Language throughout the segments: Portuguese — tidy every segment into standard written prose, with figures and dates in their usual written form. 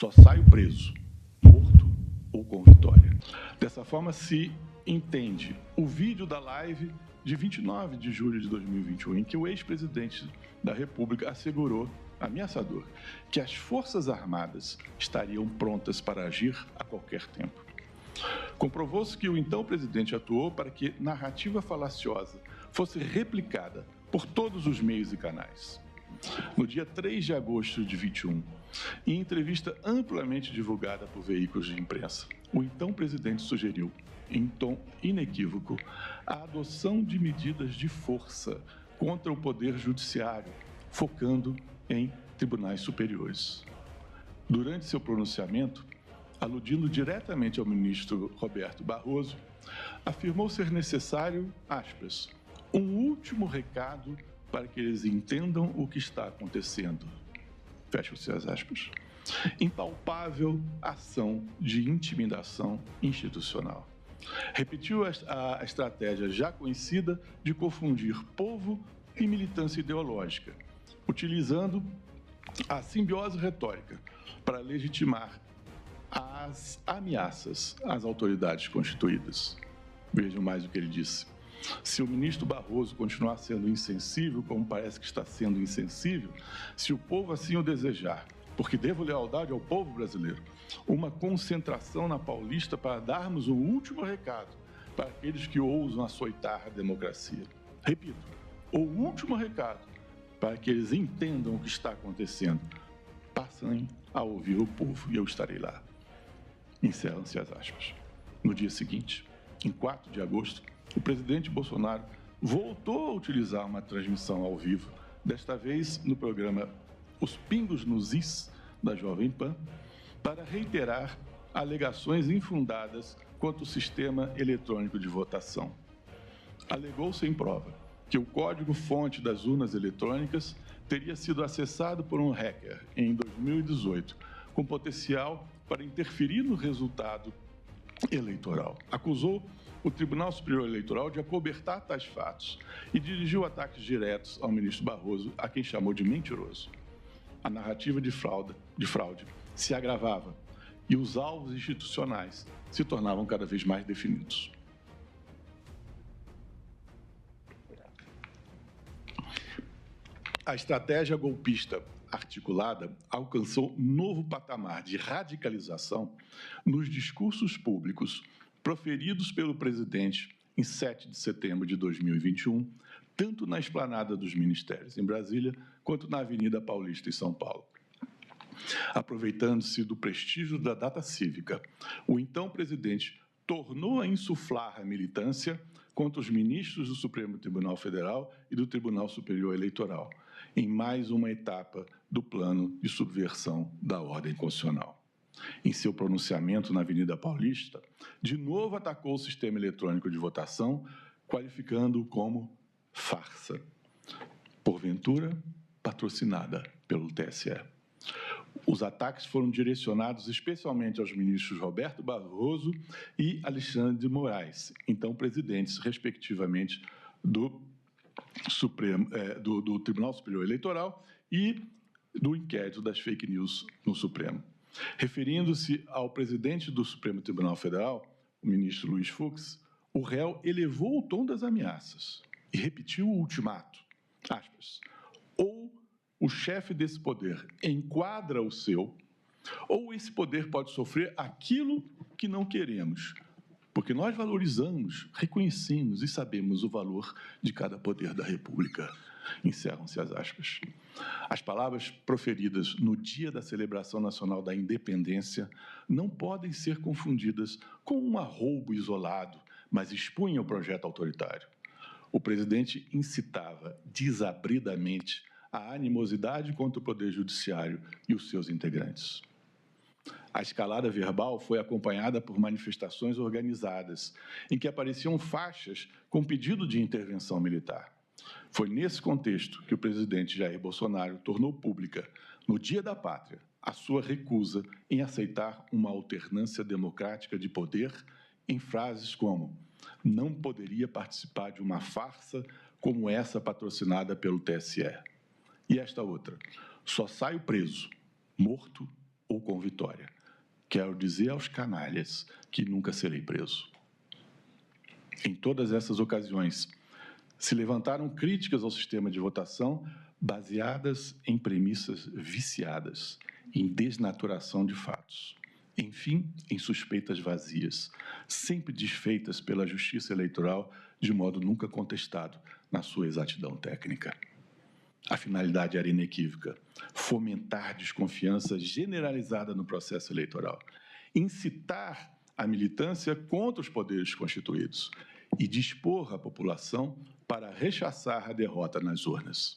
Só saio preso, morto ou com vitória. Dessa forma se entende o vídeo da live de 29 de julho de 2021, em que o ex-presidente da República assegurou, ameaçador, que as Forças Armadas estariam prontas para agir a qualquer tempo. Comprovou-se que o então presidente atuou para que narrativa falaciosa fosse replicada por todos os meios e canais. No dia 3 de agosto de 21, em entrevista amplamente divulgada por veículos de imprensa, o então presidente sugeriu, em tom inequívoco, a adoção de medidas de força contra o poder judiciário, focando em tribunais superiores. Durante seu pronunciamento, aludindo diretamente ao ministro Roberto Barroso, afirmou ser necessário, aspas, um último recado para que eles entendam o que está acontecendo. Fecham-se as aspas. Impalpável ação de intimidação institucional. Repetiu a estratégia já conhecida de confundir povo e militância ideológica, utilizando a simbiose retórica para legitimar as ameaças às autoridades constituídas. Vejam mais o que ele disse. Se o ministro Barroso continuar sendo insensível, como parece que está sendo insensível, se o povo assim o desejar, porque devo lealdade ao povo brasileiro, uma concentração na Paulista para darmos o último recado para aqueles que ousam açoitar a democracia. Repito, o último recado para que eles entendam o que está acontecendo. Passem a ouvir o povo e eu estarei lá. Encerram-se as aspas. No dia seguinte, em 4 de agosto, o presidente Bolsonaro voltou a utilizar uma transmissão ao vivo, desta vez no programa Os Pingos nos Is, da Jovem Pan, para reiterar alegações infundadas quanto ao sistema eletrônico de votação. Alegou sem prova que o código-fonte das urnas eletrônicas teria sido acessado por um hacker em 2018, com potencial para interferir no resultado eleitoral. Acusou o Tribunal Superior Eleitoral de acobertar tais fatos e dirigiu ataques diretos ao ministro Barroso, a quem chamou de mentiroso. A narrativa de fraude se agravava e os alvos institucionais se tornavam cada vez mais definidos. A estratégia golpista articulada alcançou novo patamar de radicalização nos discursos públicos proferidos pelo presidente em 7 de setembro de 2021, tanto na esplanada dos ministérios em Brasília, quanto na Avenida Paulista em São Paulo. Aproveitando-se do prestígio da data cívica, o então presidente tornou a insuflar a militância contra os ministros do Supremo Tribunal Federal e do Tribunal Superior Eleitoral, em mais uma etapa do plano de subversão da ordem constitucional. Em seu pronunciamento na Avenida Paulista, de novo atacou o sistema eletrônico de votação, qualificando-o como farsa, porventura patrocinada pelo TSE. Os ataques foram direcionados especialmente aos ministros Roberto Barroso e Alexandre de Moraes, então presidentes, respectivamente, do Tribunal Superior Eleitoral e do inquérito das fake news no Supremo. Referindo-se ao presidente do Supremo Tribunal Federal, o ministro Luiz Fux, o réu elevou o tom das ameaças e repetiu o ultimato, aspas, ou o chefe desse poder enquadra o seu, ou esse poder pode sofrer aquilo que não queremos, porque nós valorizamos, reconhecemos e sabemos o valor de cada poder da República. Encerram-se as aspas. As palavras proferidas no dia da celebração nacional da independência não podem ser confundidas com um arroubo isolado, mas expunham o projeto autoritário. O presidente incitava desabridamente a animosidade contra o Poder Judiciário e os seus integrantes. A escalada verbal foi acompanhada por manifestações organizadas, em que apareciam faixas com pedido de intervenção militar. Foi nesse contexto que o presidente Jair Bolsonaro tornou pública, no Dia da Pátria, a sua recusa em aceitar uma alternância democrática de poder em frases como não poderia participar de uma farsa como essa patrocinada pelo TSE. E esta outra, só saio preso, morto ou com vitória. Quero dizer aos canalhas que nunca serei preso. Em todas essas ocasiões, se levantaram críticas ao sistema de votação baseadas em premissas viciadas, em desnaturação de fatos. Enfim, em suspeitas vazias, sempre desfeitas pela Justiça Eleitoral de modo nunca contestado na sua exatidão técnica. A finalidade era inequívoca: fomentar desconfiança generalizada no processo eleitoral, incitar a militância contra os poderes constituídos e dispor a população para rechaçar a derrota nas urnas.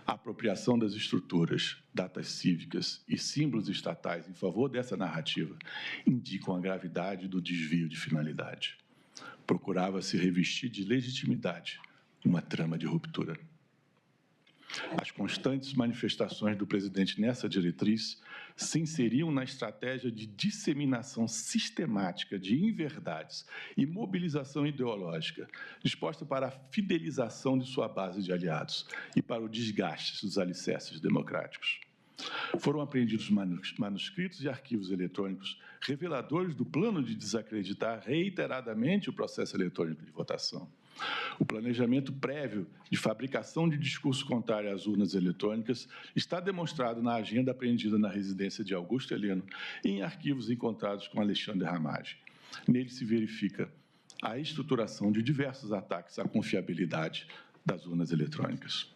A apropriação das estruturas, datas cívicas e símbolos estatais em favor dessa narrativa indicam a gravidade do desvio de finalidade. Procurava-se revestir de legitimidade uma trama de ruptura. As constantes manifestações do presidente nessa diretriz se inseriam na estratégia de disseminação sistemática de inverdades e mobilização ideológica, disposta para a fidelização de sua base de aliados e para o desgaste dos alicerces democráticos. Foram apreendidos manuscritos e arquivos eletrônicos reveladores do plano de desacreditar reiteradamente o processo eletrônico de votação. O planejamento prévio de fabricação de discurso contrário às urnas eletrônicas está demonstrado na agenda apreendida na residência de Augusto Heleno e em arquivos encontrados com Alexandre Ramage. Nele se verifica a estruturação de diversos ataques à confiabilidade das urnas eletrônicas.